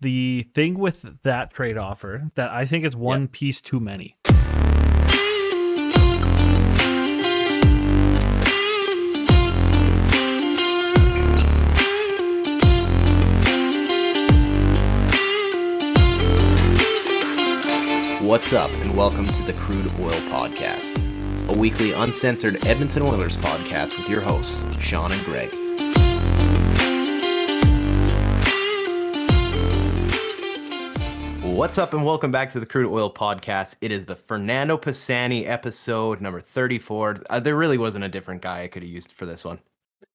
the thing with that trade offer that I think is one piece too many. What's up, and welcome to the Crude Oil Podcast, a weekly uncensored Edmonton Oilers podcast with your hosts, Sean and Greg. What's up, and welcome back to the Crude Oil Podcast. It is the Fernando Pisani episode number 34. There really wasn't a different guy I could have used for this one.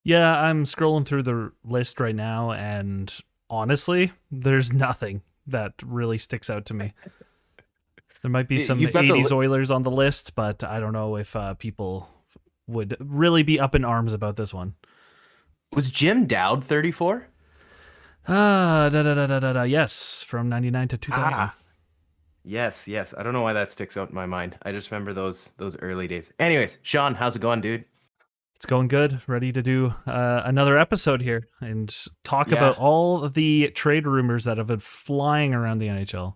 Yeah, I'm scrolling through the list right now, and honestly, there's nothing that really sticks out to me. There might be some 80s Oilers on the list, but I don't know if people would really be up in arms about this one. Was Jim Dowd 34? Yes, from 99 to 2000. Yes. I don't know why that sticks out in my mind. I just remember those early days. Anyways, Sean, how's it going, dude? It's going good. Ready to do another episode here and talk about all of the trade rumors that have been flying around the NHL.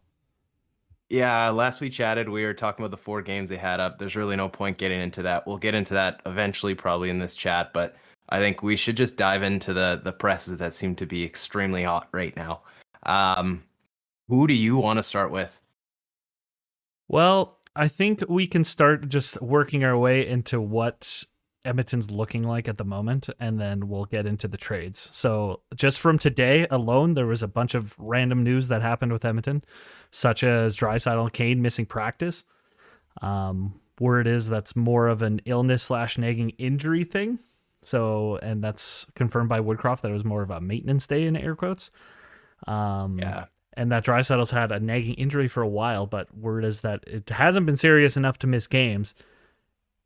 Yeah, last we chatted, we were talking about the 4 games they had up. There's really no point getting into that. We'll get into that eventually, probably in this chat, but I think we should just dive into the presses that seem to be extremely hot right now. Who do you want to start with? Well, I think we can start just working our way into what Edmonton's looking like at the moment, and then we'll get into the trades. So just from today alone, there was a bunch of random news that happened with Edmonton, such as Draisaitl and Kane missing practice. Word is that's more of an illness/nagging injury thing. So, and that's confirmed by Woodcroft that it was more of a maintenance day in air quotes. And that Draisaitl's had a nagging injury for a while, but word is that it hasn't been serious enough to miss games.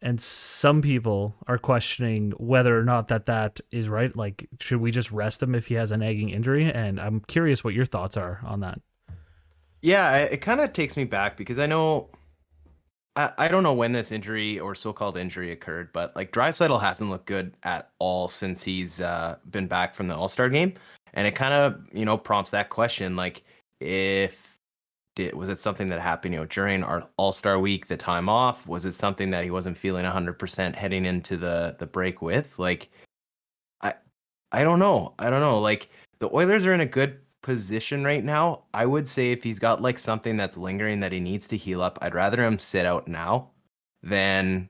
And some people are questioning whether or not that is right. Like, should we just rest him if he has a nagging injury? And I'm curious what your thoughts are on that. Yeah, it kind of takes me back because I know, I don't know when this injury or so-called injury occurred, but like Draisaitl hasn't looked good at all since he's been back from the All-Star game. And it kind of, prompts that question, like, was it something that happened, during our All-Star week, the time off? Was it something that he wasn't feeling 100% heading into the break with? Like, I don't know. Like, the Oilers are in a good position right now. I would say if he's got like something that's lingering that he needs to heal up, I'd rather him sit out now than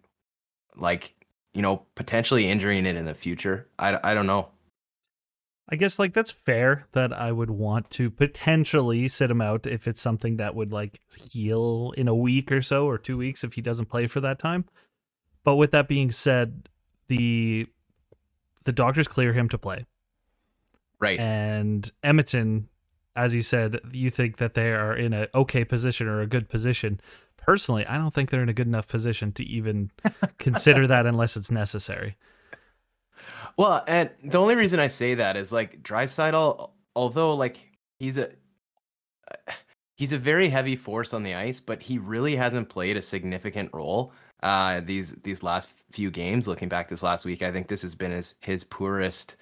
like, potentially injuring it in the future. I don't know. I guess like that's fair that I would want to potentially sit him out if it's something that would like heal in a week or so or 2 weeks if he doesn't play for that time. But with that being said, the doctors clear him to play. Right. And Edmonton, as you said, you think that they are in a okay position or a good position. Personally, I don't think they're in a good enough position to even consider that unless it's necessary. Well, and the only reason I say that is like Draisaitl, although like he's a very heavy force on the ice, but he really hasn't played a significant role these last few games. Looking back this last week, I think this has been his poorest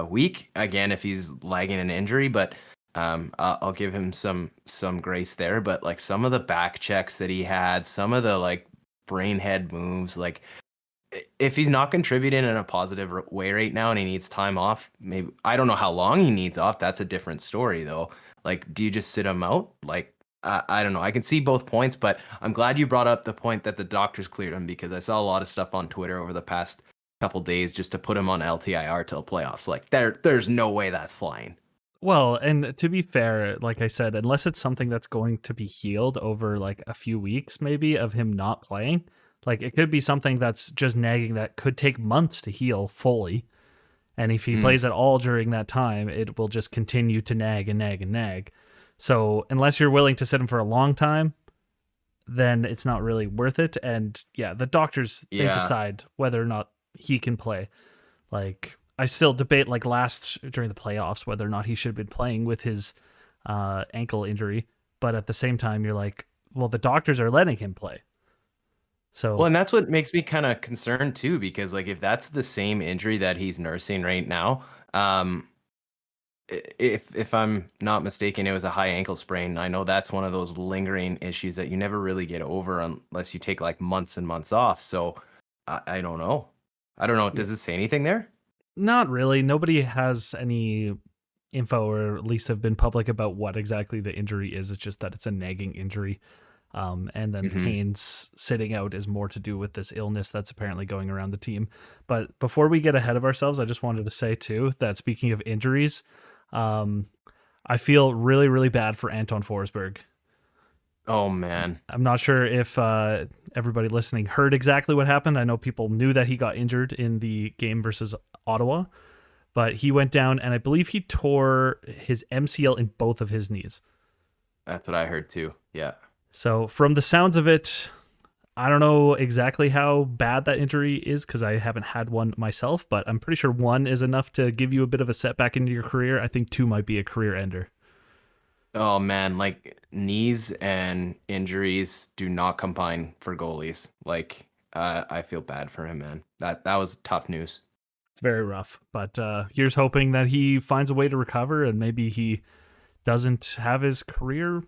week. Again, if he's lagging an injury, but I'll give him some grace there. But like some of the back checks that he had, some of the like brain head moves, like. If he's not contributing in a positive way right now and he needs time off, maybe I don't know how long he needs off. That's a different story, though. Like, do you just sit him out? Like, I don't know. I can see both points, but I'm glad you brought up the point that the doctors cleared him because I saw a lot of stuff on Twitter over the past couple days just to put him on LTIR till playoffs. Like, there's no way that's flying. Well, and to be fair, like I said, unless it's something that's going to be healed over like a few weeks, maybe of him not playing. Like, it could be something that's just nagging that could take months to heal fully. And if he plays at all during that time, it will just continue to nag and nag and nag. So unless you're willing to sit him for a long time, then it's not really worth it. And yeah, the doctors, they decide whether or not he can play. Like, I still debate like during the playoffs, whether or not he should have been playing with his ankle injury. But at the same time, you're like, well, the doctors are letting him play. So, well, and that's what makes me kind of concerned too, because like if that's the same injury that he's nursing right now, if I'm not mistaken, it was a high ankle sprain. I know that's one of those lingering issues that you never really get over unless you take like months and months off. So I don't know. I don't know. Yeah. Does it say anything there? Not really. Nobody has any info, or at least have been public about what exactly the injury is. It's just that it's a nagging injury. And then Mm-hmm. Kane's sitting out is more to do with this illness that's apparently going around the team. But before we get ahead of ourselves, I just wanted to say too that speaking of injuries, um, I feel really, really bad for Anton Forsberg. Oh man. I'm not sure if everybody listening heard exactly what happened. I know people knew that he got injured in the game versus Ottawa, but he went down and I believe he tore his MCL in both of his knees. That's what I heard too. Yeah. So, from the sounds of it, I don't know exactly how bad that injury is because I haven't had one myself, but I'm pretty sure one is enough to give you a bit of a setback into your career. I think two might be a career ender. Oh man, like knees and injuries do not combine for goalies. Like I feel bad for him, man. That was tough news. It's very rough, but here's hoping that he finds a way to recover and maybe he doesn't have his career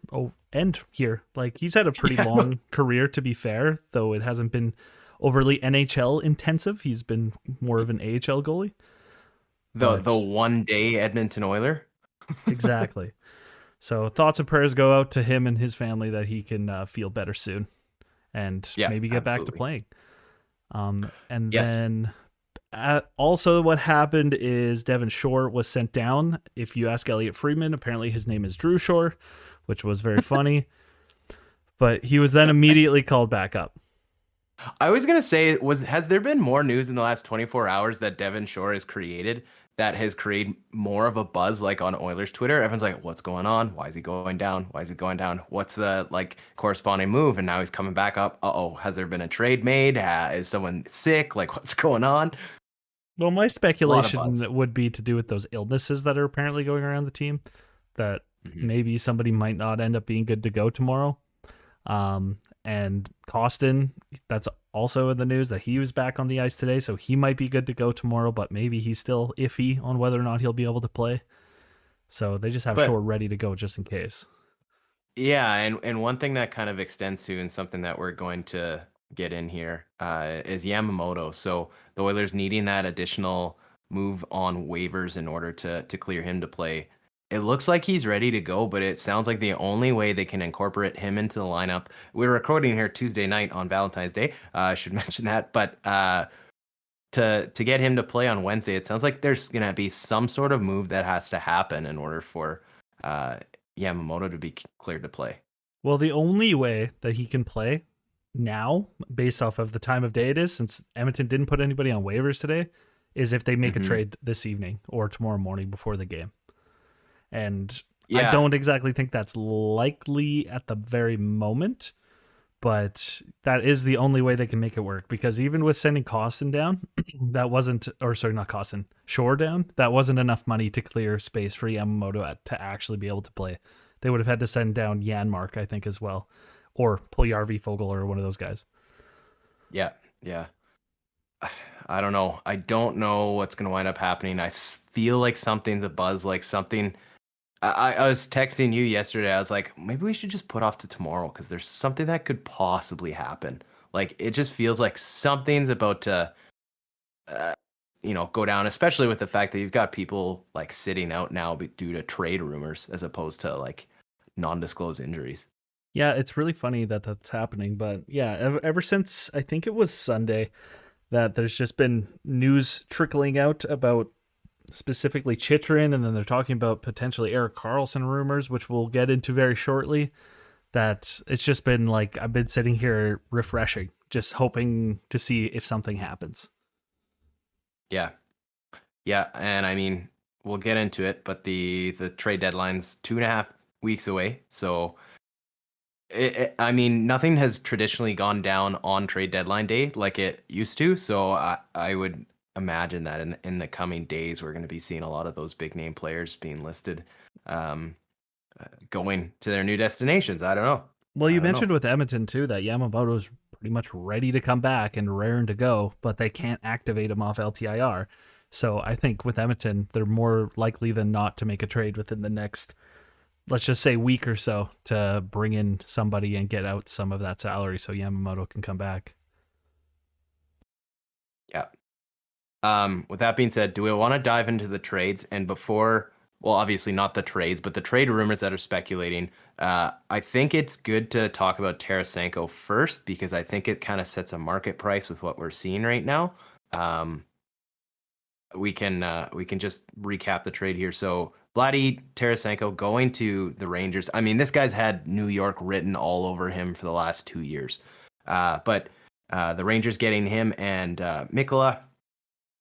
end here. Like he's had a pretty Yeah, no, long career, to be fair, though it hasn't been overly NHL intensive. He's been more of an AHL goalie. the But one day Edmonton Oiler. exactly. So thoughts and prayers go out to him and his family that he can feel better soon and Yeah, maybe get back to absolutely. playing. And Yes. then also what happened is Devon Shore was sent down. If you ask Elliot Friedman, apparently his name is Drew Shore, which was very funny. But he was then immediately called back up. I was gonna say, has there been more news in the last 24 hours that Devon Shore has created that has created more of a buzz like on Oilers Twitter? Everyone's like, what's going on? Why is he going down? Why is he going down? What's the like corresponding move? And now he's coming back up. Uh-oh, has there been a trade made? Is someone sick? Like what's going on? Well, my A lot of buzz. speculation would be to do with those illnesses that are apparently going around the team, that Hmm. maybe somebody might not end up being good to go tomorrow. And Costin, that's also in the news that he was back on the ice today, so he might be good to go tomorrow, but maybe he's still iffy on whether or not he'll be able to play. So they just have But Shore ready to go just in case. yeah, and one thing that kind of extends to and something that we're going to get in here is Yamamoto. So the Oilers needing that additional move on waivers in order to clear him to play. It looks like he's ready to go, but it sounds like the only way they can incorporate him into the lineup. We're recording here Tuesday night on Valentine's Day. I should mention that, but to get him to play on Wednesday, it sounds like there's gonna be some sort of move that has to happen in order for uh, Yamamoto to be cleared to play. Well, the only way that he can play now, based off of the time of day it is, since Edmonton didn't put anybody on waivers today, is if they make a Hmm. trade this evening or tomorrow morning before the game. And I Yeah, don't exactly think that's likely at the very moment, but that is the only way they can make it work. Because even with sending Costin down, that wasn't, or sorry, not Costin, Shore down, that wasn't enough money to clear space for Yamamoto to actually be able to play. They would have had to send down Janmark, I think, as well, or Puljarvi Fogel or one of those guys. yeah, yeah. I don't know. I don't know what's gonna wind up happening. Feel like something's a buzz, like something. I was texting you yesterday. I was like, maybe we should just put off to tomorrow because there's something that could possibly happen. Like it just feels like something's about to uh, go down, especially with the fact that you've got people like sitting out now due to trade rumors as opposed to like non-disclosed injuries. Yeah, it's really funny that that's happening. But yeah, ever since I think it was Sunday, that there's just been news trickling out about specifically Chrychrun, and then they're talking about potentially Erik Karlsson rumors, which we'll get into very shortly. That it's just been like I've been sitting here refreshing, just hoping to see if something happens. Yeah, yeah, and I mean we'll get into it, but the trade deadline's 2.5 weeks away, so I mean nothing has traditionally gone down on trade deadline day like it used to. So I would imagine that in the coming days we're going to be seeing a lot of those big name players being listed, um, going to their new destinations. I don't know. Well, I you don't know. mentioned with Edmonton too that Yamamoto's pretty much ready to come back and raring to go, but they can't activate him off LTIR. So I think with Edmonton, they're more likely than not to make a trade within the next, let's just say, week or so to bring in somebody and get out some of that salary so Yamamoto can come back. Yeah. With that being said, do we want to dive into the trades? And before, well, obviously not the trades, but the trade rumors that are speculating. I think it's good to talk about Tarasenko first because I think it kind of sets a market price with what we're seeing right now. Um, we can just recap the trade here. So Vladdy Tarasenko going to the Rangers. I mean, this guy's had New York written all over him for the last 2 years. But the Rangers getting him and Mikkola.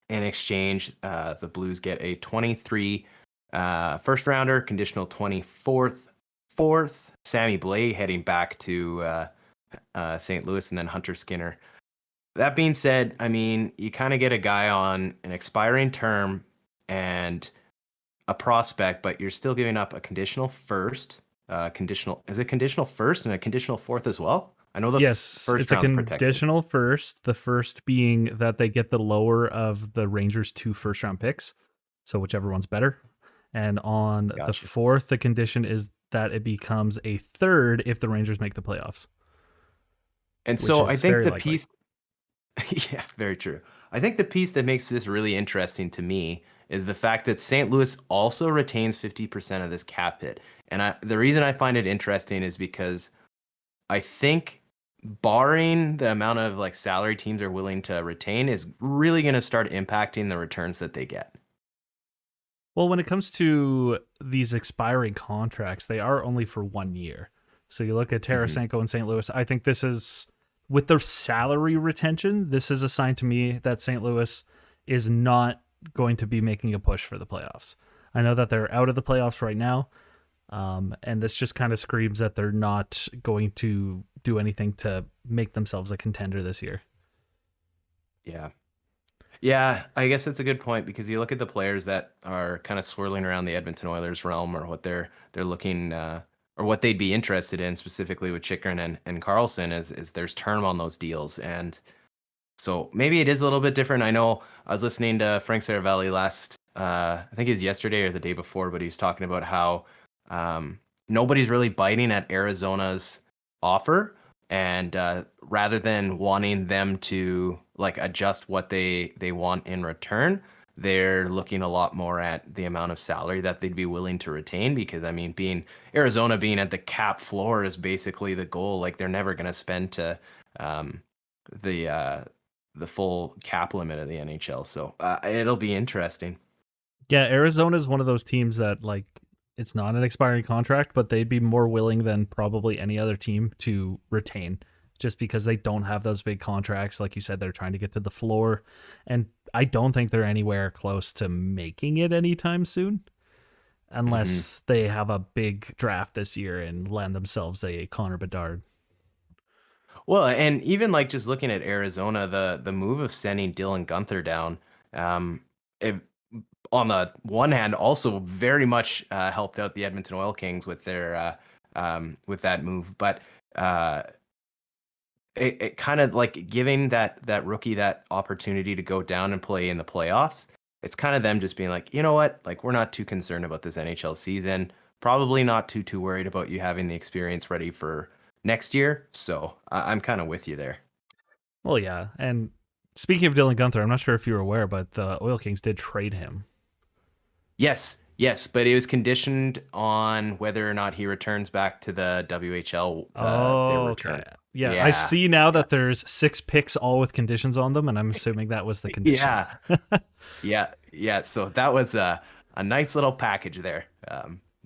In exchange, the Blues get a 23 first rounder, conditional 24th, fourth. Sammy Blais heading back to St. Louis, and then Hunter Skinner. That being said, I mean, you kind of get a guy on an expiring term and a prospect, but you're still giving up a conditional first. Is it conditional first and a conditional fourth as well? I know the Yes, first it's a round protected. conditional first. The first being that they get the lower of the Rangers' 2 first-round picks, so whichever one's better. And on the Gotcha. fourth, the condition is that it becomes a third if the Rangers make the playoffs. And so I think the likely. piece, yeah, very true. I think the piece that makes this really interesting to me is the fact that St. Louis also retains 50% of this cap hit. And the reason I find it interesting is because I think barring the amount of like salary teams are willing to retain is really going to start impacting the returns that they get. Well, when it comes to these expiring contracts, they are only for 1 year. So you look at Tarasenko and St. Louis, I think this is, with their salary retention, this is a sign to me that St. Louis is not going to be making a push for the playoffs. I know that they're out of the playoffs right now, and this just kind of screams that they're not going to do anything to make themselves a contender this year. Yeah. Yeah, I guess that's a good point because you look at the players that are kind of swirling around the Edmonton Oilers realm or what they're looking or what they'd be interested in specifically with Chrychrun and Karlsson is there's term on those deals. And so maybe it is a little bit different. I know I was listening to Frank Saravalli last I think it was yesterday or the day before, but he was talking about how nobody's really biting at Arizona's offer. And rather than wanting them to like adjust what they want in return, they're looking a lot more at the amount of salary that they'd be willing to retain. Because I mean, Arizona being at the cap floor is basically the goal. Like they're never going to spend to the full cap limit of the NHL. So it'll be interesting. Yeah, Arizona is one of those teams that like it's not an expiring contract, but they'd be more willing than probably any other team to retain just because they don't have those big contracts. Like you said, they're trying to get to the floor. And I don't think they're anywhere close to making it anytime soon unless they have a big draft this year and land themselves a Connor Bedard. Well, and even like just looking at Arizona, the move of sending Dylan Guenther down, it, on the one hand, also very much helped out the Edmonton Oil Kings with their with that move, but it kind of like giving that rookie that opportunity to go down and play in the playoffs. It's kind of them just being like, you know what, like we're not too concerned about this NHL season. Probably not too worried about you having the experience ready for next year. So I'm kind of with you there. Well, yeah. And speaking of Dylan Guenther, I'm not sure if you were aware, but the Oil Kings did trade him. Yes, but it was conditioned on whether or not he returns back to the WHL. Their return. Okay. Yeah, I see now that there's 6 picks all with conditions on them, and I'm assuming that was the condition. Yeah. So that was a nice little package there.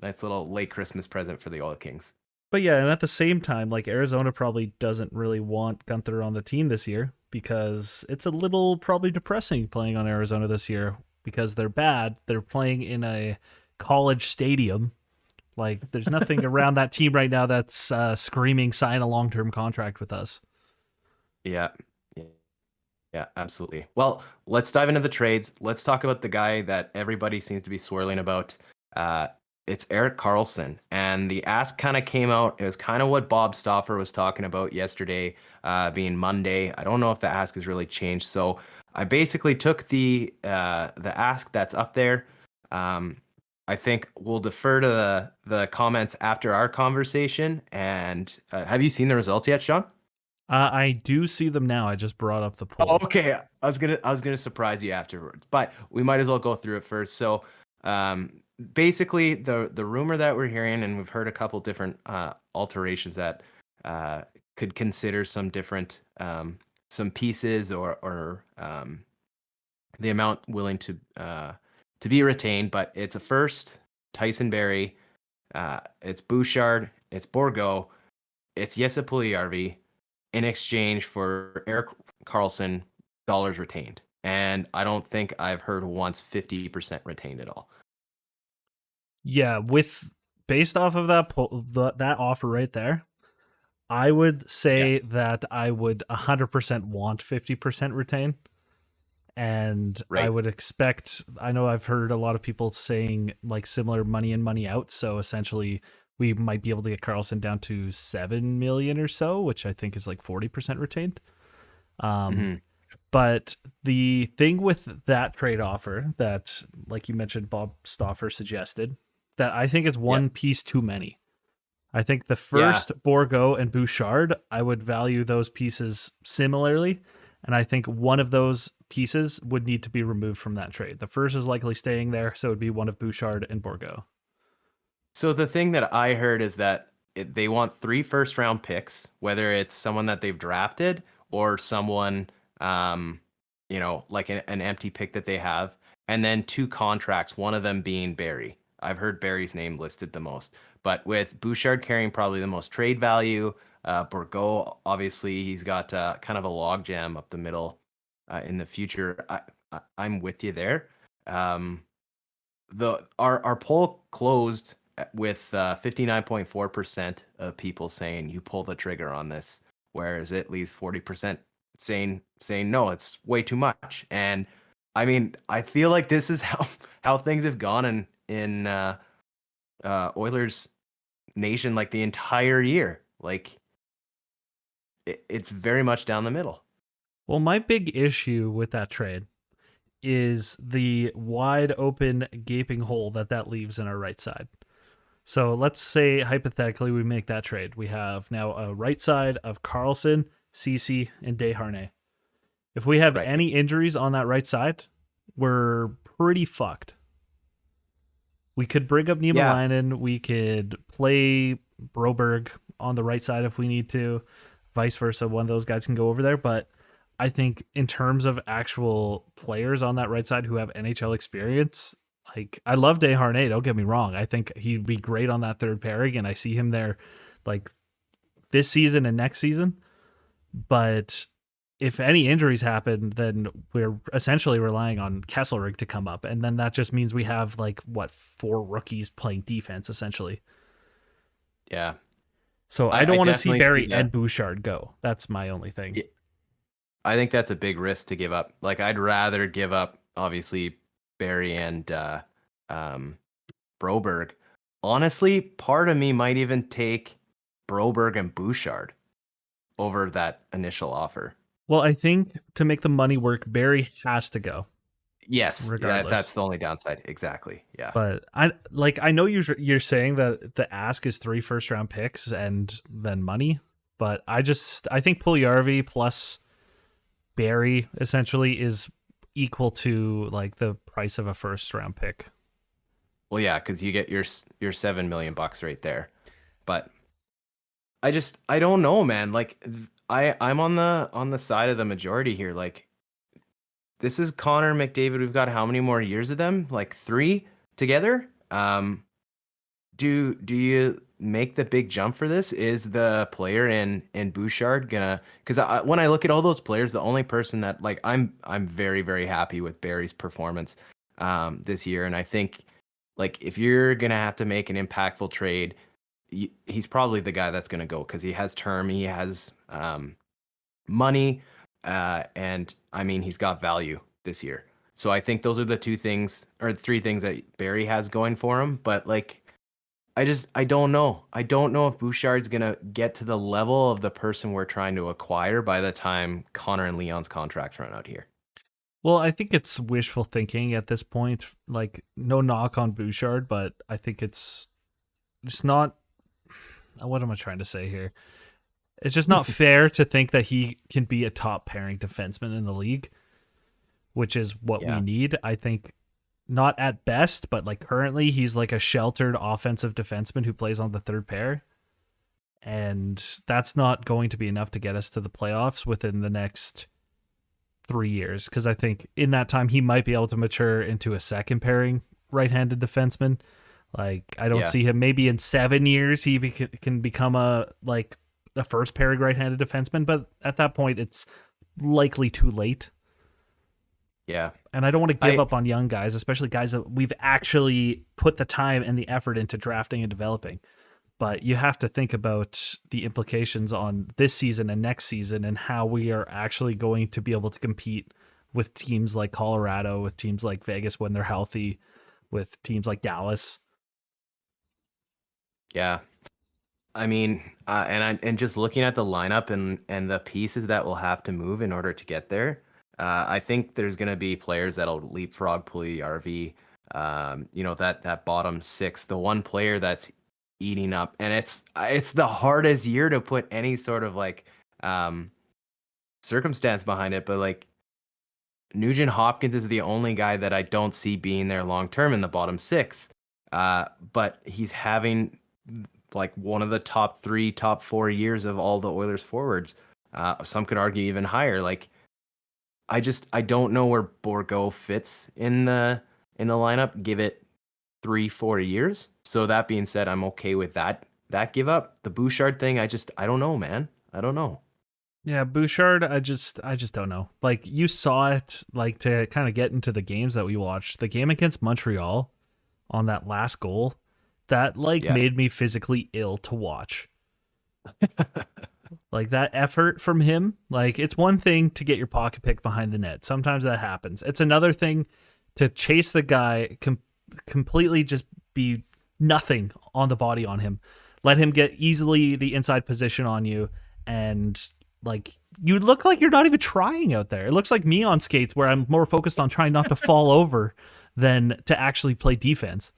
Nice little late Christmas present for the Oil Kings. But yeah, and at the same time, like Arizona probably doesn't really want Guenther on the team this year because it's a little probably depressing playing on Arizona this year because they're bad. They're playing in a college stadium. Like there's nothing around that team right now that's screaming sign a long-term contract with us. Yeah, absolutely. Well, let's dive into the trades. Let's talk about the guy that everybody seems to be swirling about. It's Erik Karlsson, and the ask kind of came out. It was kind of what Bob Stauffer was talking about yesterday, being Monday. I don't know if the ask has really changed. So I basically took the ask that's up there. Um, I think we'll defer to the comments after our conversation. And have you seen the results yet, Sean? I do see them now. I just brought up the Oh, poll. okay. I was gonna surprise you afterwards, but we might as well go through it first. So, basically, the rumor that we're hearing, and we've heard a couple different alterations that uh, could consider some different some pieces or the amount willing to be retained. But it's a first Tyson Berry, it's Bouchard, it's Borgo, it's Jesse Puljujärvi in exchange for Erik Karlsson dollars retained. And I don't think I've heard once 50% retained at all. Yeah, with based off of that offer right there, I would Yeah. say that I would 100% want 50% retain. And I Right. would expect, I know I've heard a lot of people saying like similar money in, money out. So essentially, we might be able to get Carlson down to 7 million or so, which I think is like 40% retained. Um, Hmm. but the thing with that trade offer that, like you mentioned, Bob Stauffer suggested, that I think is Yeah. one piece too many. I think the Yeah. first Borgo and Bouchard, I would value those pieces similarly. And I think one of those pieces would need to be removed from that trade. The first is likely staying there, so it would be one of Bouchard and Borgo. So the thing that I heard is that they want 3 first round picks, whether it's someone that they've drafted or someone, um, like an empty pick that they have, and then 2 contracts, one of them being Barry. I've heard Barry's name listed the most, but with Bouchard carrying probably the most trade value, Bourgault, obviously he's got kind of a logjam up the middle in the future. I'm with you there. Um, our poll closed with 59.4% of people saying you pull the trigger on this, whereas it leaves 40% saying no, it's way too much. And I mean, I feel like this is how things have gone in Oilers Nation like the entire year. Like it's very much down the middle. Well, my big issue with that trade is the wide open gaping hole that leaves in our right side. So let's say hypothetically we make that trade. We have now a right side of Carlson, Ceci, and Desharnais. If we have Right. any injuries on that right side, we're pretty fucked. We could bring up Yeah. Niemelainen. We could play Broberg on the right side if we need to. Vice versa, one of those guys can go over there. But I think in terms of actual players on that right side who have NHL experience, like I love Desharnais, don't get me wrong. I think he'd be great on that third pairing, and I see him there like this season and next season. But if any injuries happen, then we're essentially relying on Kesselrig to come up, and then that just means we have like what 4 rookies playing defense essentially. Yeah. So I don't I want to see definitely see Barry that. and Bouchard go. That's my only thing. Yeah, I think that's a big risk to give up. Like I'd rather give up obviously Barry and um, Broberg. Honestly, part of me might even take Broberg and Bouchard over that initial offer. Well, I think to make the money work, Barry has to go Yes, yeah, that's regardless. the only downside. Exactly. Yeah. But I know you're saying that the ask is 3 first round picks and then money, but I think Puljujärvi plus Barry essentially is equal to like the price of a first round pick. Well, yeah, because you get your 7 million bucks right there. But I don't know, man. Like I'm on the side of the majority here. Like this is Connor McDavid. We've got how many more years of them? Like 3 together. Do you make the big jump for this? Is the player in Bouchard gonna? Because when I look at all those players, the only person that like I'm very happy with Barry's performance this year, and I think like if you're gonna have to make an impactful trade, he's probably the guy that's gonna go because he has term, he has money, and I mean he's got value this year. So I think those are the 2 things or 3 things that Barry has going for him. But like I don't know. I don't know if Bouchard's gonna get to the level of the person we're trying to acquire by the time Connor and Leon's contracts run out here. Well, I think it's wishful thinking at this point. Like, no knock on Bouchard, but I think it's just not. What am I trying to say here? It's just not fair to think that he can be a top pairing defenseman in the league, which is what we Yeah. need. I think not at best, but like currently he's like a sheltered offensive defenseman who plays on the third pair. And that's not going to be enough to get us to the playoffs within the next 3 years. Because I think in that time he might be able to mature into a second pairing right-handed defenseman. Like I don't Yeah. see him. Maybe in 7 years he can become a first pairing right-handed defenseman. But at that point, it's likely too late. Yeah. And I don't want to give up on young guys, especially guys that we've actually put the time and the effort into drafting and developing. But you have to think about the implications on this season and next season and how we are actually going to be able to compete with teams like Colorado, with teams like Vegas when they're healthy, with teams like Dallas. Yeah. I mean, and just looking at the lineup and the pieces that will have to move in order to get there, I think there's going to be players that'll leapfrog Pulley RV. That bottom six, the one player that's eating up, and it's the hardest year to put any sort of circumstance behind it, but like Nugent Hopkins is the only guy that I don't see being there long term in the bottom six. But he's having like one of the top 3, top 4 years of all the Oilers forwards. Some could argue even higher. Like I don't know where Bourgault fits in the lineup. Give it 3-4 years. So that being said, I'm okay with that give up. The Bouchard thing, I don't know, man. I don't know. Yeah, Bouchard, I just don't know. Like you saw it, like to kind of get into the games that we watched. The game against Montreal on that last goal, that Yeah. made me physically ill to watch. Like that effort from him, like it's one thing to get your pocket picked behind the net. Sometimes that happens. It's another thing to chase the guy, completely just be nothing on the body on him. Let him get easily the inside position on you, and like you look like you're not even trying out there. It looks like me on skates where I'm more focused on trying not to fall over than to actually play defense.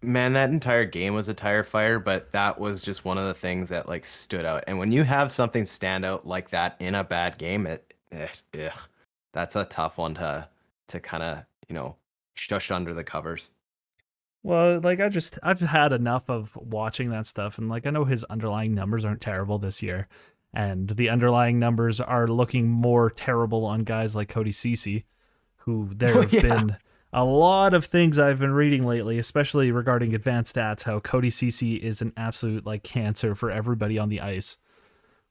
Man, that entire game was a tire fire, but that was just one of the things that like stood out. And when you have something stand out like that in a bad game, that's a tough one to kind of, shush under the covers. Well, like I've had enough of watching that stuff, and like I know his underlying numbers aren't terrible this year, and the underlying numbers are looking more terrible on guys like Cody Ceci, who there have been a lot of things I've been reading lately, especially regarding advanced stats, how Cody Ceci is an absolute like cancer for everybody on the ice,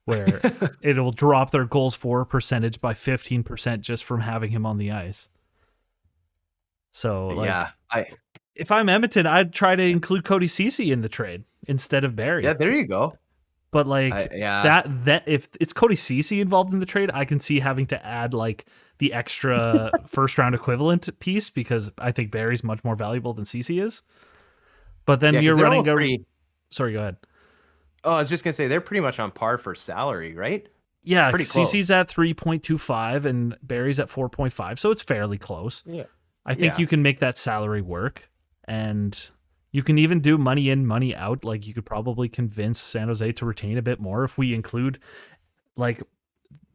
where it'll drop their goals for percentage by 15% just from having him on the ice. So like, if I'm Edmonton, I'd try to include Cody Ceci in the trade instead of Barrie. Yeah, there you go. But like that if it's Cody Ceci involved in the trade, I can see having to add like the extra first round equivalent piece because I think Barrie's much more valuable than Ceci is. But then you're running Sorry, go ahead. Oh, I was just gonna say they're pretty much on par for salary, right? Yeah, Ceci's at 3.25 and Barrie's at 4.5, so it's fairly close. Yeah. I think you can make that salary work, and you can even do money in, money out. Like you could probably convince San Jose to retain a bit more if we include like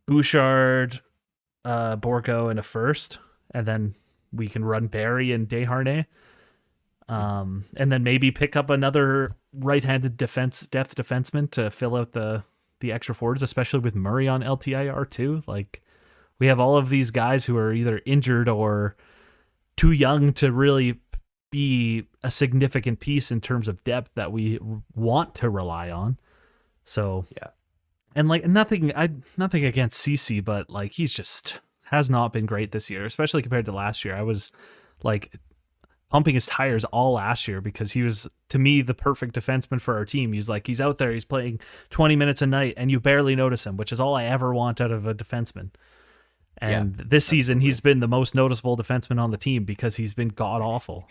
Bouchard, Bourgault in a first, and then we can run Barrie and Desharnais. And then maybe pick up another right-handed depth defenseman to fill out the extra forwards, especially with Murray on LTIR too. Like we have all of these guys who are either injured or too young to really be a significant piece in terms of depth that we want to rely on. So yeah, and like nothing against Ceci, but like he's just has not been great this year, especially compared to last year. I was like pumping his tires all last year because he was, to me, the perfect defenseman for our team. He's out there, he's playing 20 minutes a night and you barely notice him, which is all I ever want out of a defenseman. And this season, he's been the most noticeable defenseman on the team because he's been god awful.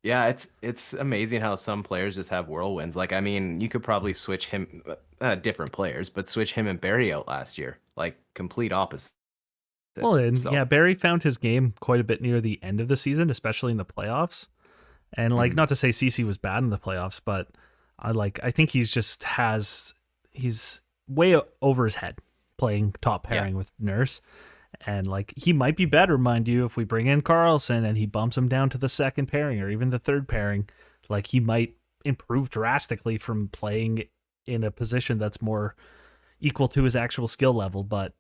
Yeah, it's amazing how some players just have whirlwinds. Like, I mean, you could probably switch him, different players, but switch him and Barrie out last year, like complete opposite. Well, That's and so. yeah, Barry found his game quite a bit near the end of the season, especially in the playoffs. And like, Mhm. not to say CC was bad in the playoffs, but I think he's way over his head playing top Yeah. pairing with Nurse. And like, he might be better, mind you, if we bring in Karlsson and he bumps him down to the second pairing or even the third pairing. Like, he might improve drastically from playing in a position that's more equal to his actual skill level. But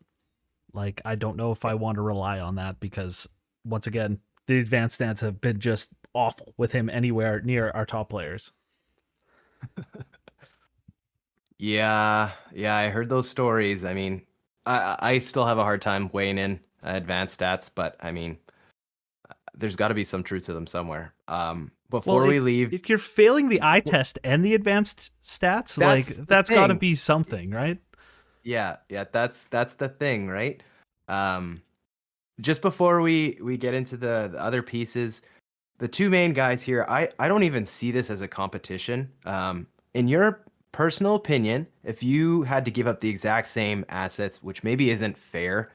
like, I don't know if I want to rely on that because, once again, the advanced stats have been just awful with him anywhere near our top players. Yeah, yeah, I heard those stories. I mean, I still have a hard time weighing in advanced stats, but I mean, there's got to be some truth to them somewhere. Well, Before we leave, if you're failing the eye test and the advanced stats, like, that's the that's got to thing. be something, right? Yeah, yeah, that's the thing, right? Um, just before we get into the other pieces, the two main guys here, I don't even see this as a competition. In your personal opinion, if you had to give up the exact same assets, which maybe isn't fair,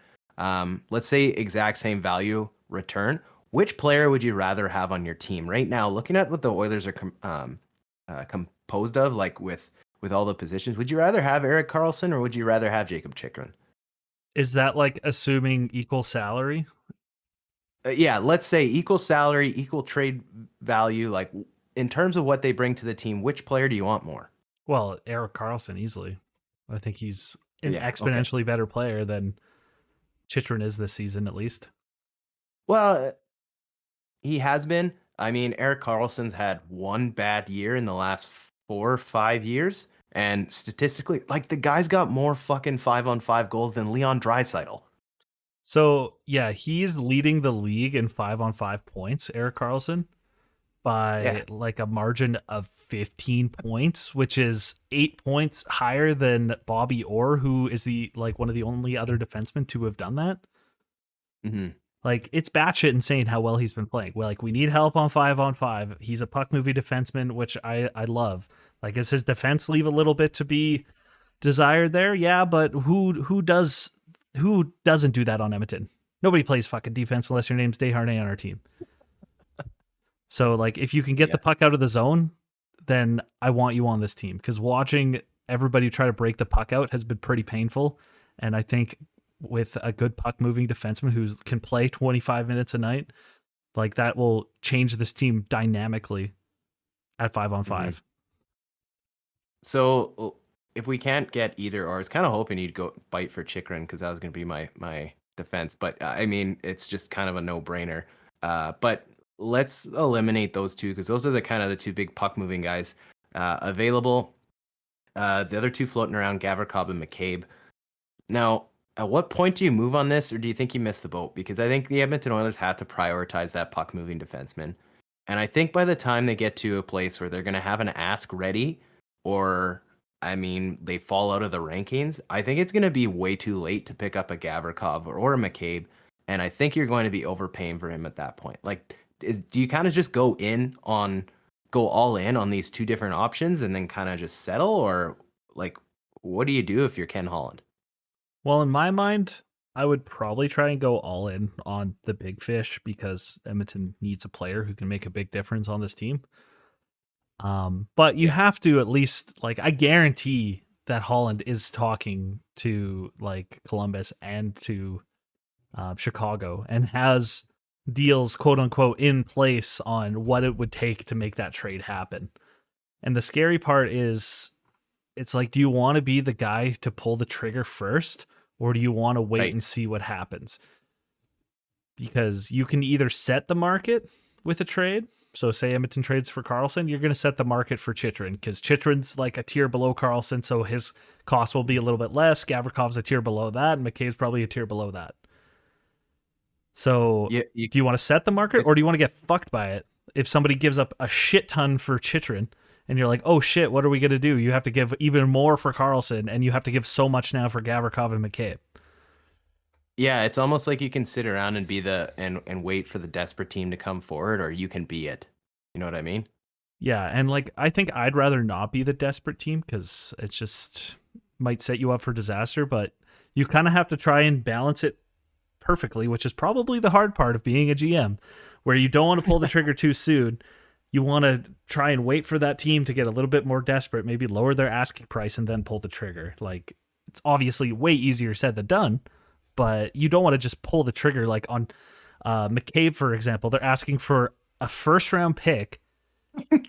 let's say exact same value return, which player would you rather have on your team right now? Looking at what the Oilers are composed of, like with all the positions, would you rather have Erik Karlsson or would you rather have Jacob Chikrin? Is that like assuming equal salary? Yeah, let's say equal salary, equal trade value. Like in terms of what they bring to the team, which player do you want more? Well, Erik Karlsson easily. I think he's an Yeah, okay. exponentially better player than Chitrin is this season, at least. Well, he has been. I mean, Erik Karlsson's had one bad year in the last 4 or 5 years, and statistically, like the guy's got more fucking 5-on-5 goals than Leon Draisaitl. So yeah, he's leading the league in 5-on-5 points, Erik Karlsson, Yeah. by like a margin of 15 points, which is 8 points higher than Bobby Orr, who is the like one of the only other defensemen to have done that. Hmm. Like, it's batshit insane how well he's been playing. Well, like, we need help on 5-on-5. He's a puck movie defenseman, which I love. Like, does his defense leave a little bit to be desired there? Yeah, but who doesn't do that on Edmonton? Nobody plays fucking defense unless your name's Desharnais on our team. So like, if you can get Yeah. the puck out of the zone, then I want you on this team, because watching everybody try to break the puck out has been pretty painful. And I think with a good puck moving defenseman who can play 25 minutes a night, like, that will change this team dynamically at 5 on Hmm. 5. So if we can't get either, or I was kind of hoping you'd go bite for Chikrin because that was going to be my defense. But I mean, it's just kind of a no brainer. But let's eliminate those two because those are the kind of the two big puck moving guys available. The other two floating around, Gavrikov and McCabe. Now, at what point do you move on this, or do you think you missed the boat? Because I think the Edmonton Oilers have to prioritize that puck moving defenseman. And I think by the time they get to a place where they're going to have an ask ready, or I mean, they fall out of the rankings, I think it's going to be way too late to pick up a Gavrikov or a McCabe. And I think you're going to be overpaying for him at that point. Like, do you kind of just go all in on these two different options and then kind of just settle? Or like, what do you do if you're Ken Holland? Well, in my mind, I would probably try and go all in on the big fish, because Edmonton needs a player who can make a big difference on this team. But you Yeah. have to at least, like, I guarantee that Holland is talking to like Columbus and to Chicago, and has deals, quote unquote, in place on what it would take to make that trade happen. And the scary part is, it's like, do you want to be the guy to pull the trigger first, or do you want to wait Right. and see what happens? Because you can either set the market with a trade. So say Edmonton trades for Karlsson, you're going to set the market for Chitrin, because Chitrin's like a tier below Karlsson, so his cost will be a little bit less. Gavrikov's a tier below that, and McCabe's probably a tier below that. So Yeah. You, do you want to set the market, or do you want to get fucked by it? If somebody gives up a shit ton for Chitrin, and you're like, oh shit, what are we going to do? You have to give even more for Karlsson, and you have to give so much now for Gavrikov and McCabe. yeah, it's almost like you can sit around and be and wait for the desperate team to come forward, or you can be it. You know what I mean? Yeah, and like, I think I'd rather not be the desperate team, because it just might set you up for disaster, but you kind of have to try and balance it perfectly, which is probably the hard part of being a GM, where you don't want to pull the trigger too soon. You want to try and wait for that team to get a little bit more desperate, maybe lower their asking price and then pull the trigger. Like, it's obviously way easier said than done, but you don't want to just pull the trigger. Like on McCabe, for example, they're asking for a first round pick.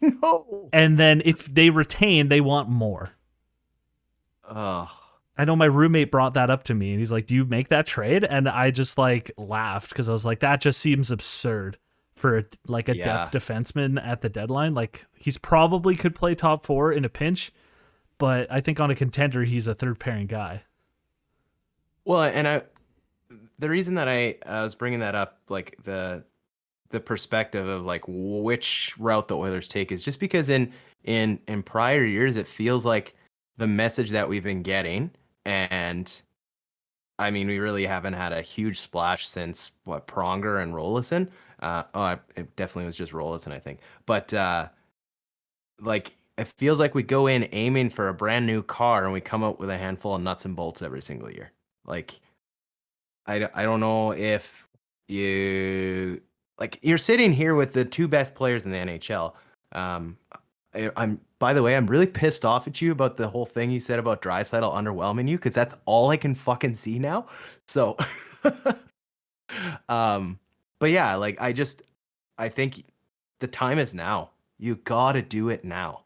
No. And then if they retain, they want more. Oh. I know my roommate brought that up to me and he's like, do you make that trade? And I just like laughed because I was like, that just seems absurd for a depth defenseman at the deadline. Like, he's probably could play top 4 in a pinch, but I think on a contender, he's a third pairing guy. Well, and the reason that I was bringing that up, like the perspective of like which route the Oilers take, is just because in prior years, it feels like the message that we've been getting, and I mean, we really haven't had a huge splash since Pronger and Rolison. It definitely was just Rolison, I think. But like, it feels like we go in aiming for a brand new car and we come out with a handful of nuts and bolts every single year. Like, I don't know if you're sitting here with the 2 best players in the NHL. I'm by the way, I'm really pissed off at you about the whole thing you said about Draisaitl underwhelming you, because that's all I can fucking see now. So, but yeah, like I think the time is now. You gotta do it now.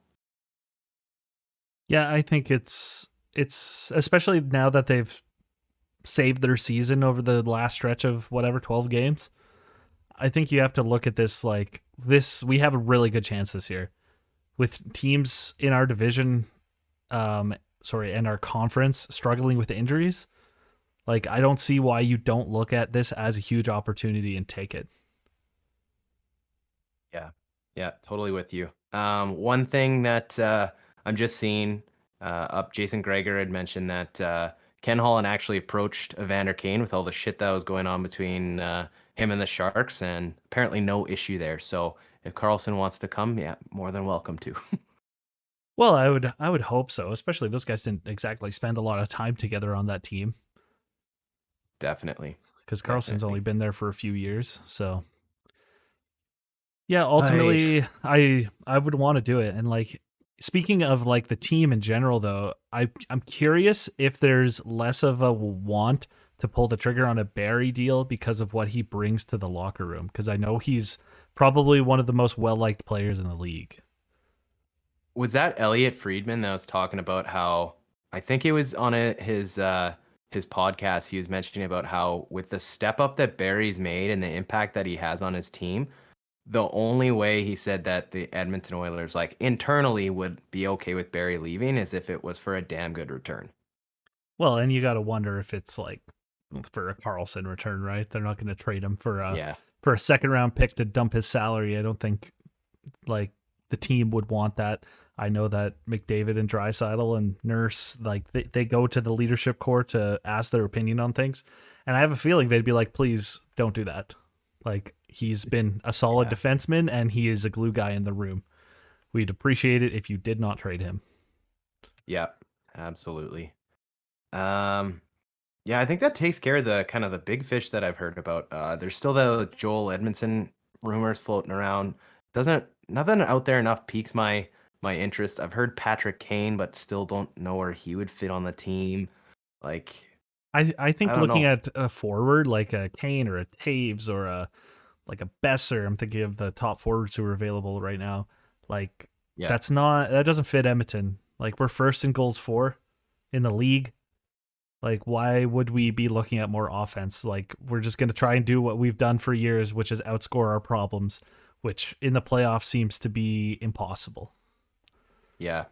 Yeah, I think it's especially now that they've saved their season over the last stretch of 12 games. I think you have to look at this like this. We have a really good chance this year with teams in our division, and our conference struggling with injuries. Like, I don't see why you don't look at this as a huge opportunity and take it. Yeah, totally with you. One thing that I'm just seeing Jason Greger had mentioned that Ken Holland actually approached Evander Kane with all the shit that was going on between him and the Sharks, and apparently no issue there. So if Karlsson wants to come, yeah, more than welcome to. Well, I would hope so, especially those guys didn't exactly spend a lot of time together on that team. Definitely. Because Karlsson's only been there for a few years, so yeah, ultimately I would want to do it. And like, speaking of like the team in general though, I'm curious if there's less of a want to pull the trigger on a Barrie deal because of what he brings to the locker room, because I know he's probably one of the most well-liked players in the league. Was that Elliot Friedman that was talking about how, I think it was on his podcast, he was mentioning about how with the step up that Barrie's made and the impact that he has on his team, the only way he said that the Edmonton Oilers like internally would be okay with Barrie leaving is if it was for a damn good return. Well, and you got to wonder if it's like for a Karlsson return, right? They're not going to trade him for a second round pick to dump his salary. I don't think like the team would want that. I know that McDavid and Draisaitl and Nurse, like they go to the leadership core to ask their opinion on things. And I have a feeling they'd be like, please don't do that. Like, he's been a solid defenseman and he is a glue guy in the room. We'd appreciate it if you did not trade him. Yeah, absolutely. Yeah, I think that takes care of the kind of the big fish that I've heard about. There's still the Joel Edmondson rumors floating around. Nothing out there enough piques my interest. I've heard Patrick Kane, but still don't know where he would fit on the team. Like, I think looking at a forward like a Kane or a Taves or a Besser, I'm thinking of the top forwards who are available right now. Like, that doesn't fit Edmonton. Like, we're first in goals for in the league. Like, why would we be looking at more offense? Like, we're just going to try and do what we've done for years, which is outscore our problems, which in the playoffs seems to be impossible. Yeah.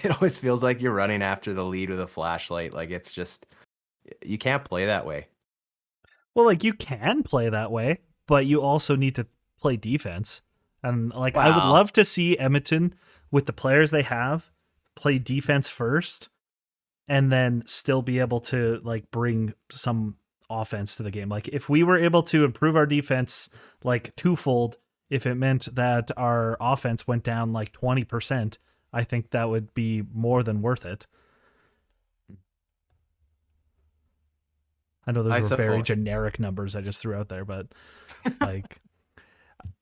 It always feels like you're running after the lead with a flashlight. Like, it's just, you can't play that way. Well, like, you can play that way, but you also need to play defense. And like, I would love to see Edmonton with the players they have play defense first and then still be able to like bring some offense to the game. Like, if we were able to improve our defense like twofold, if it meant that our offense went down like 20%, I think that would be more than worth it. I know those I were very suppose. generic numbers I just threw out there, but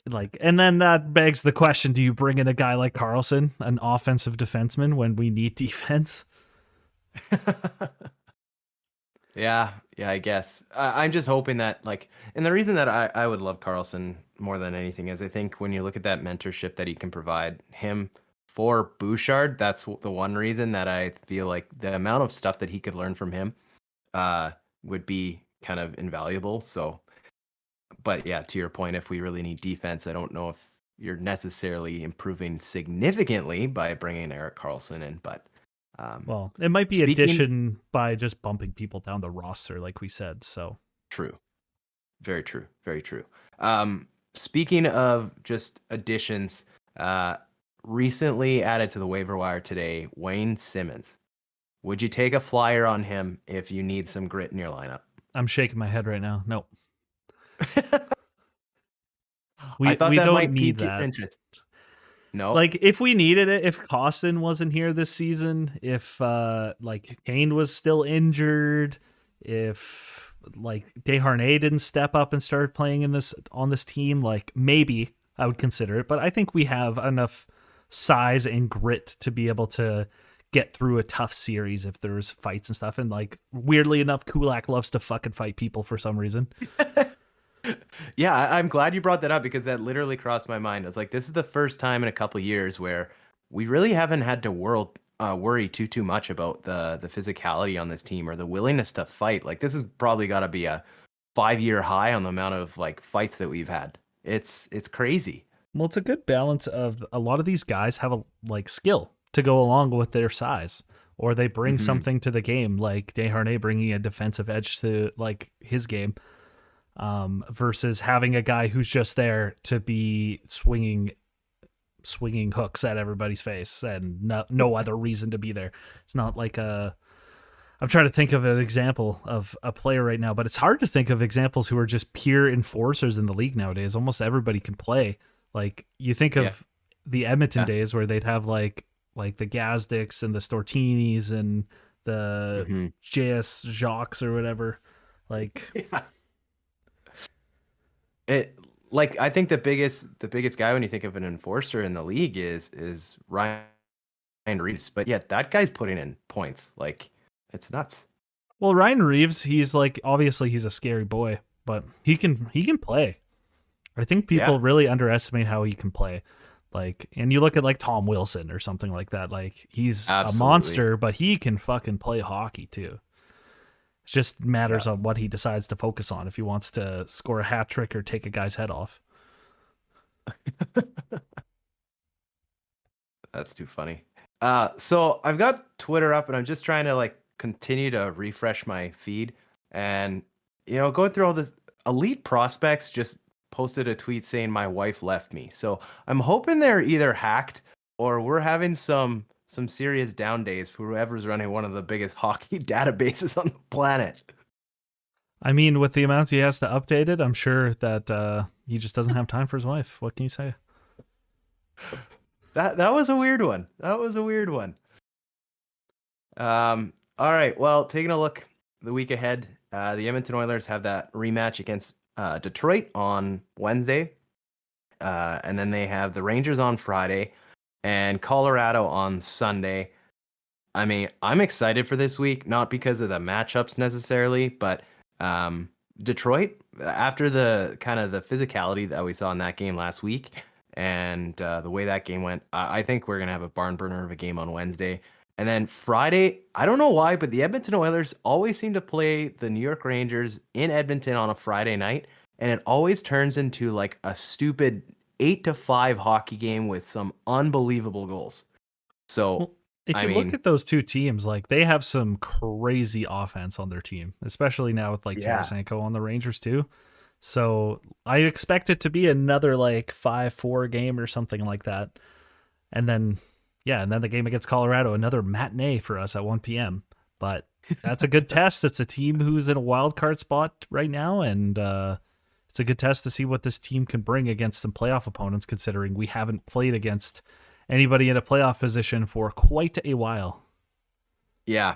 like, and then that begs the question: do you bring in a guy like Karlsson, an offensive defenseman, when we need defense? Yeah, I guess. I'm just hoping that, like, and the reason that I would love Carlson more than anything is I think when you look at that mentorship that he can provide him for Bouchard, that's the one reason that I feel like the amount of stuff that he could learn from him uh, would be kind of invaluable. So, but yeah, to your point, if we really need defense, I don't know if you're necessarily improving significantly by bringing Erik Karlsson in, but um, Well, it might be speaking addition by just bumping people down the roster, like we said. So, true. Very true. Very true. Speaking of just additions, uh, recently added to the waiver wire today, Wayne Simmons. Would you take a flyer on him if you need some grit in your lineup? I'm shaking my head right now. No, I thought we that don't might need pique your that. interest. No. Like, if we needed it, if Costin wasn't here this season, if like Kane was still injured, if like Desharnais didn't step up and start playing in this on this team, like maybe I would consider it. But I think we have enough size and grit to be able to get through a tough series if there's fights and stuff. And like, weirdly enough, Kulak loves to fucking fight people for some reason. Yeah, I'm glad you brought that up because that literally crossed my mind. I was like, this is the first time in a couple years where we really haven't had to worry too much about the physicality on this team or the willingness to fight. Like this has probably got to be a 5-year high on the amount of like fights that we've had. It's crazy. Well, it's a good balance of a lot of these guys have a like skill to go along with their size, or they bring Hmm. something to the game, like Desharnais bringing a defensive edge to like his game, versus having a guy who's just there to be swinging hooks at everybody's face and no other reason to be there. It's not like a. I'm trying to think of an example of a player right now, but it's hard to think of examples who are just pure enforcers in the league nowadays. Almost everybody can play. Like you think Yeah. of the Edmonton Yeah. days where they'd have like the Gazdicks and the Stortinis and the Hmm. JS Jacques or whatever. Like, Yeah. It like I think the biggest guy when you think of an enforcer in the league is Ryan Reeves. But yeah, that guy's putting in points. Like it's nuts. well, Ryan Reeves, he's like obviously he's a scary boy, but he can play. I think Yeah, people really underestimate how he can play. Like, and you look at like Tom Wilson or something like that. Like, he's a absolutely. monster, but he can fucking play hockey too. It just Yeah, matters on what he decides to focus on. If he wants to score a hat trick or take a guy's head off. that's too funny. So I've got Twitter up and I'm just trying to like continue to refresh my feed and going through all this elite prospects just posted a tweet saying my wife left me. So I'm hoping they're either hacked or we're having some serious down days for whoever's running one of the biggest hockey databases on the planet. I mean, with the amounts he has to update it, I'm sure that he just doesn't have time for his wife. What can you say? That was a weird one. That was a weird one. All right. Well, taking a look the week ahead, the Edmonton Oilers have that rematch against Detroit on Wednesday, and then they have the Rangers on Friday and Colorado on Sunday. I mean, I'm excited for this week, not because of the matchups necessarily, but Detroit, after the kind of the physicality that we saw in that game last week and the way that game went, I think we're going to have a barn burner of a game on Wednesday. And then Friday, I don't know why, but the Edmonton Oilers always seem to play the New York Rangers in Edmonton on a Friday night, and it always turns into like a stupid 8-5 hockey game with some unbelievable goals. So, Well, if I you look mean, at those two teams, like they have some crazy offense on their team, especially now with like yeah. Tarasenko on the Rangers too. So I expect it to be another like 5-4 game or something like that. And then, yeah, and then the game against Colorado, another matinee for us at 1 p.m. But that's a good test. It's a team who's in a wild card spot right now. And it's a good test to see what this team can bring against some playoff opponents, considering we haven't played against anybody in a playoff position for quite a while. Yeah.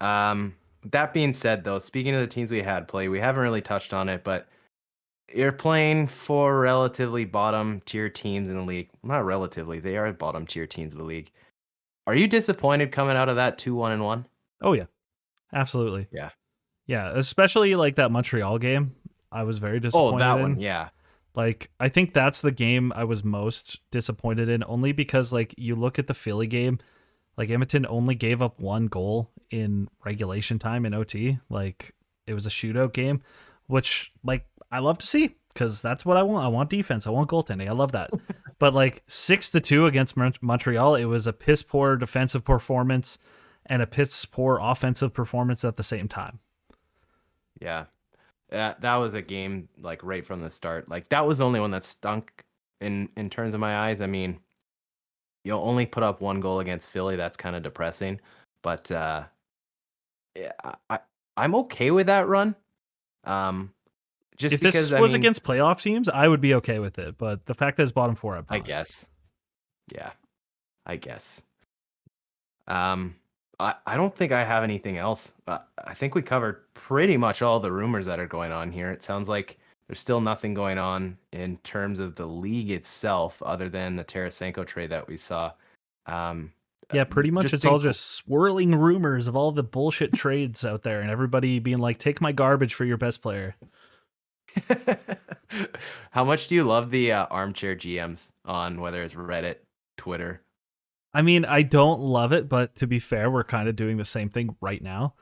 Um, That being said, though, speaking of the teams we had play, we haven't really touched on it, but you're playing for relatively bottom tier teams in the league. Not relatively, they are bottom tier teams in the league. Are you disappointed coming out of that 2-1-1? Oh yeah, absolutely. Yeah. Yeah, especially like that Montreal game. I was very Oh, disappointed that one. in. Yeah. Like, I think that's the game I was most disappointed in, only because like you look at the Philly game, like Edmonton only gave up one goal in regulation time in OT. Like, it was a shootout game, which like I love to see because that's what I want. I want defense. I want goaltending. I love that. But like 6-2 against Montreal, it was a piss poor defensive performance and a piss poor offensive performance at the same time. Yeah. That was a game like right from the start. Like that was the only one that stunk in terms of my eyes. I mean, you'll only put up one goal against Philly. That's kind of depressing. But yeah, I'm okay with that run. Just If because this I was mean, against playoff teams, I would be okay with it. But the fact that it's bottom four, I'm I not. guess. Yeah, I guess. I don't think I have anything else. I think we covered pretty much all the rumors that are going on here. It sounds like there's still nothing going on in terms of the league itself, other than the Tarasenko trade that we saw. Um, Yeah, pretty much just it's all think, just swirling rumors of all the bullshit trades out there and everybody being like, take my garbage for your best player. how much do you love the armchair GMs on whether it's Reddit, Twitter? I mean, I don't love it, but to be fair, we're kind of doing the same thing right now.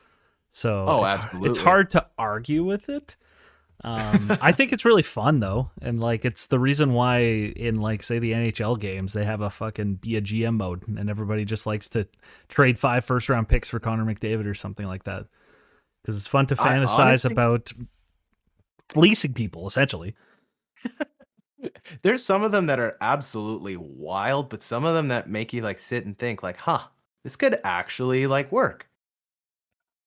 So Oh, it's absolutely. hard to argue with it. I think it's really fun though, and like it's the reason why in like say the NHL games they have a fucking be a GM mode, and everybody just likes to trade 5 first-round picks for Connor McDavid or something like that because it's fun to I fantasize honestly, about fleecing people essentially. there's some of them that are absolutely wild, but some of them that make you like sit and think like, huh, this could actually like work.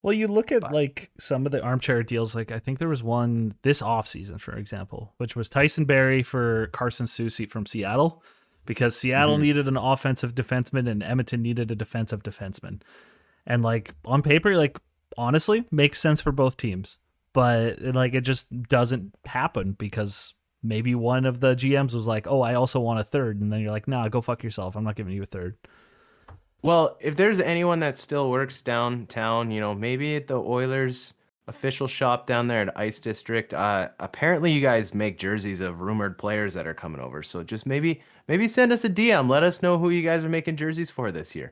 Well, you look at But like some of the armchair deals. Like I think there was one this offseason, for example, which was Tyson Barrie for Carson Soucy from Seattle, because Seattle Mhm. needed an offensive defenseman and Edmonton needed a defensive defenseman. And like on paper, like honestly, makes sense for both teams. But like it just doesn't happen because maybe one of the GMs was like, "Oh, I also want a third," and then you're like, "Nah, go fuck yourself. I'm not giving you a third." Well, if there's anyone that still works downtown, maybe at the Oilers official shop down there at Ice District. Apparently, you guys make jerseys of rumored players that are coming over. So just maybe send us a DM. Let us know who you guys are making jerseys for this year.